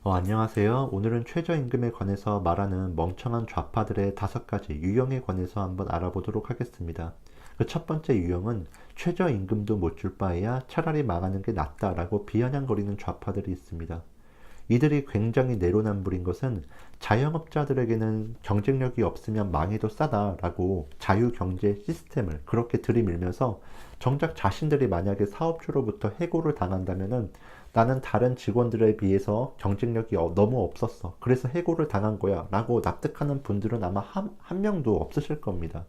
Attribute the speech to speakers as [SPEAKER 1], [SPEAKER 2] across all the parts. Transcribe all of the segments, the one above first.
[SPEAKER 1] 안녕하세요. 오늘은 최저임금에 관해서 말하는 멍청한 좌파들의 5가지 유형에 관해서 한번 알아보도록 하겠습니다. 그 첫 번째 유형은 최저임금도 못 줄 바에야 차라리 망하는 게 낫다라고 비아냥거리는 좌파들이 있습니다. 이들이 굉장히 내로남불인 것은 자영업자들에게는 경쟁력이 없으면 망해도 싸다라고 자유경제 시스템을 그렇게 들이밀면서 정작 자신들이 만약에 사업주로부터 해고를 당한다면은 나는 다른 직원들에 비해서 경쟁력이 너무 없었어. 그래서 해고를 당한 거야. 라고 납득하는 분들은 아마 한 명도 없으실 겁니다.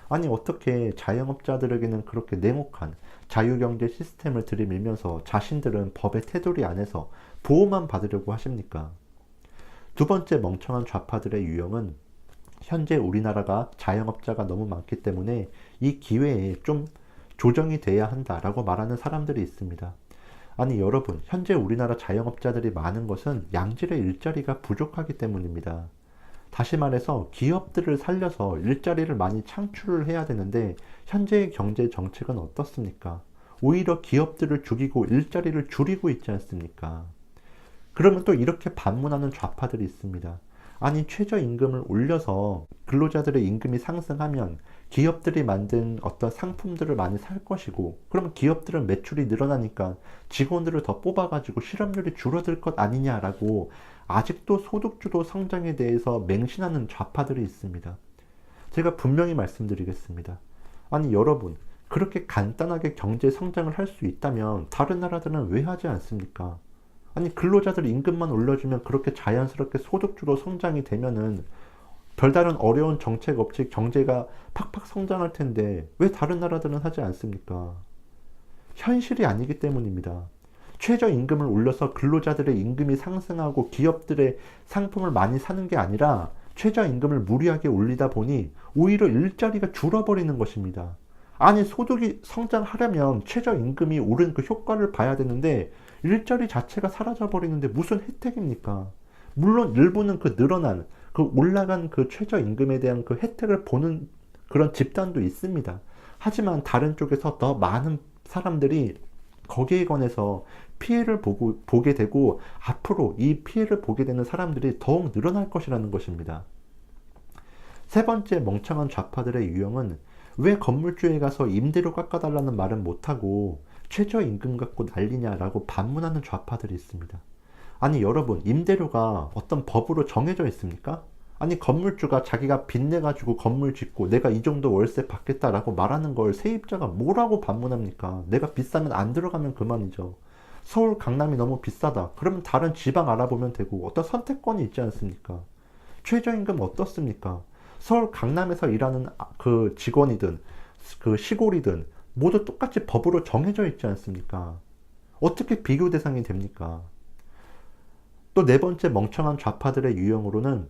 [SPEAKER 1] 아니, 어떻게 자영업자들에게는 그렇게 냉혹한 자유경제 시스템을 들이밀면서 자신들은 법의 테두리 안에서 보호만 받으려고 하십니까? 두 번째 멍청한 좌파들의 유형은 현재 우리나라가 자영업자가 너무 많기 때문에 이 기회에 좀 조정이 돼야 한다라고 말하는 사람들이 있습니다. 아니 여러분, 현재 우리나라 자영업자들이 많은 것은 양질의 일자리가 부족하기 때문입니다. 다시 말해서 기업들을 살려서 일자리를 많이 창출을 해야 되는데 현재의 경제 정책은 어떻습니까? 오히려 기업들을 죽이고 일자리를 줄이고 있지 않습니까? 그러면 또 이렇게 반문하는 좌파들이 있습니다. 아니, 최저임금을 올려서 근로자들의 임금이 상승하면 기업들이 만든 어떤 상품들을 많이 살 것이고, 그러면 기업들은 매출이 늘어나니까 직원들을 더 뽑아가지고 실업률이 줄어들 것 아니냐라고 아직도 소득주도 성장에 대해서 맹신하는 좌파들이 있습니다. 제가 분명히 말씀드리겠습니다. 아니 여러분, 그렇게 간단하게 경제 성장을 할 수 있다면 다른 나라들은 왜 하지 않습니까? 아니 근로자들 임금만 올려주면 그렇게 자연스럽게 소득주도 성장이 되면은 별다른 어려운 정책 없이 경제가 팍팍 성장할 텐데 왜 다른 나라들은 하지 않습니까? 현실이 아니기 때문입니다. 최저임금을 올려서 근로자들의 임금이 상승하고 기업들의 상품을 많이 사는 게 아니라 최저임금을 무리하게 올리다 보니 오히려 일자리가 줄어버리는 것입니다. 아니 소득이 성장하려면 최저임금이 오른 그 효과를 봐야 되는데 일자리 자체가 사라져버리는데 무슨 혜택입니까? 물론 일부는 그 늘어난 그 올라간 그 최저임금에 대한 그 혜택을 보는 그런 집단도 있습니다. 하지만 다른 쪽에서 더 많은 사람들이 거기에 관해서 피해를 보게 되고 앞으로 이 피해를 보게 되는 사람들이 더욱 늘어날 것이라는 것입니다. 세 번째 멍청한 좌파들의 유형은 왜 건물주에 가서 임대료 깎아달라는 말은 못하고 최저임금 갖고 난리냐라고 반문하는 좌파들이 있습니다. 아니 여러분, 임대료가 어떤 법으로 정해져 있습니까? 아니 건물주가 자기가 빚내가지고 건물 짓고 내가 이 정도 월세 받겠다라고 말하는 걸 세입자가 뭐라고 반문합니까? 내가 비싸면 안 들어가면 그만이죠. 서울 강남이 너무 비싸다. 그러면 다른 지방 알아보면 되고 어떤 선택권이 있지 않습니까? 최저임금 어떻습니까? 서울 강남에서 일하는 그 직원이든 그 시골이든 모두 똑같이 법으로 정해져 있지 않습니까? 어떻게 비교 대상이 됩니까? 또 네 번째 멍청한 좌파들의 유형으로는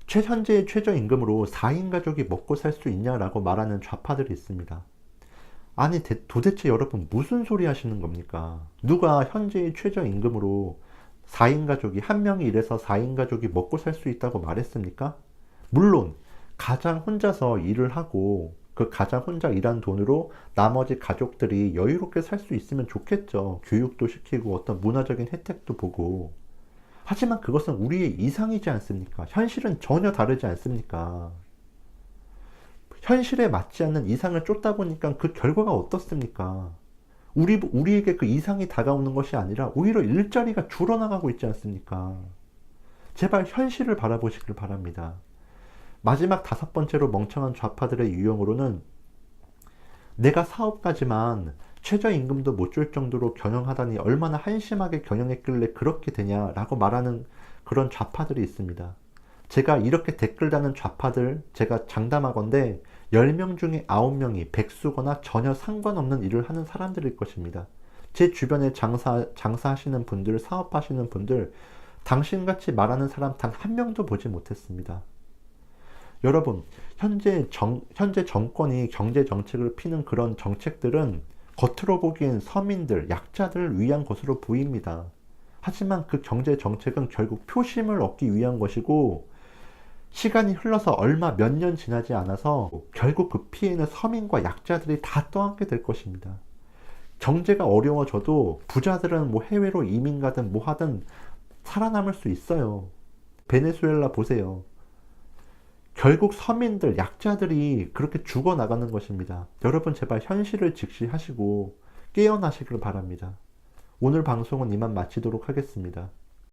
[SPEAKER 1] 현재의 최저임금으로 4인 가족이 먹고 살 수 있냐라고 말하는 좌파들이 있습니다. 아니 도대체 여러분 무슨 소리 하시는 겁니까? 누가 현재의 최저임금으로 4인 가족이 한 명이 일해서 4인 가족이 먹고 살 수 있다고 말했습니까? 물론 가장 혼자서 일을 하고 그 가장 혼자 일한 돈으로 나머지 가족들이 여유롭게 살 수 있으면 좋겠죠. 교육도 시키고 어떤 문화적인 혜택도 보고. 하지만 그것은 우리의 이상이지 않습니까? 현실은 전혀 다르지 않습니까? 현실에 맞지 않는 이상을 쫓다 보니까 그 결과가 어떻습니까? 우리에게 그 이상이 다가오는 것이 아니라 오히려 일자리가 줄어나가고 있지 않습니까? 제발 현실을 바라보시길 바랍니다. 마지막 5번째로 멍청한 좌파들의 유형으로는 내가 사업가지만 최저임금도 못 줄 정도로 경영하다니 얼마나 한심하게 경영했길래 그렇게 되냐라고 말하는 그런 좌파들이 있습니다. 제가 이렇게 댓글 다는 좌파들 제가 장담하건대 10명 중에 9명이 백수거나 전혀 상관없는 일을 하는 사람들일 것입니다. 제 주변에 장사하시는 분들, 사업하시는 분들, 당신같이 말하는 사람 단 한 명도 보지 못했습니다. 여러분, 현재 정권이 경제 정책을 피는 그런 정책들은 겉으로 보기엔 서민들, 약자들을 위한 것으로 보입니다. 하지만 그 경제 정책은 결국 표심을 얻기 위한 것이고 시간이 흘러서 얼마 몇 년 지나지 않아서 결국 그 피해는 서민과 약자들이 다 떠안게 될 것입니다. 경제가 어려워져도 부자들은 뭐 해외로 이민 가든 뭐 하든 살아남을 수 있어요. 베네수엘라 보세요. 결국 서민들, 약자들이 그렇게 죽어나가는 것입니다. 여러분 제발 현실을 직시하시고 깨어나시길 바랍니다. 오늘 방송은 이만 마치도록 하겠습니다.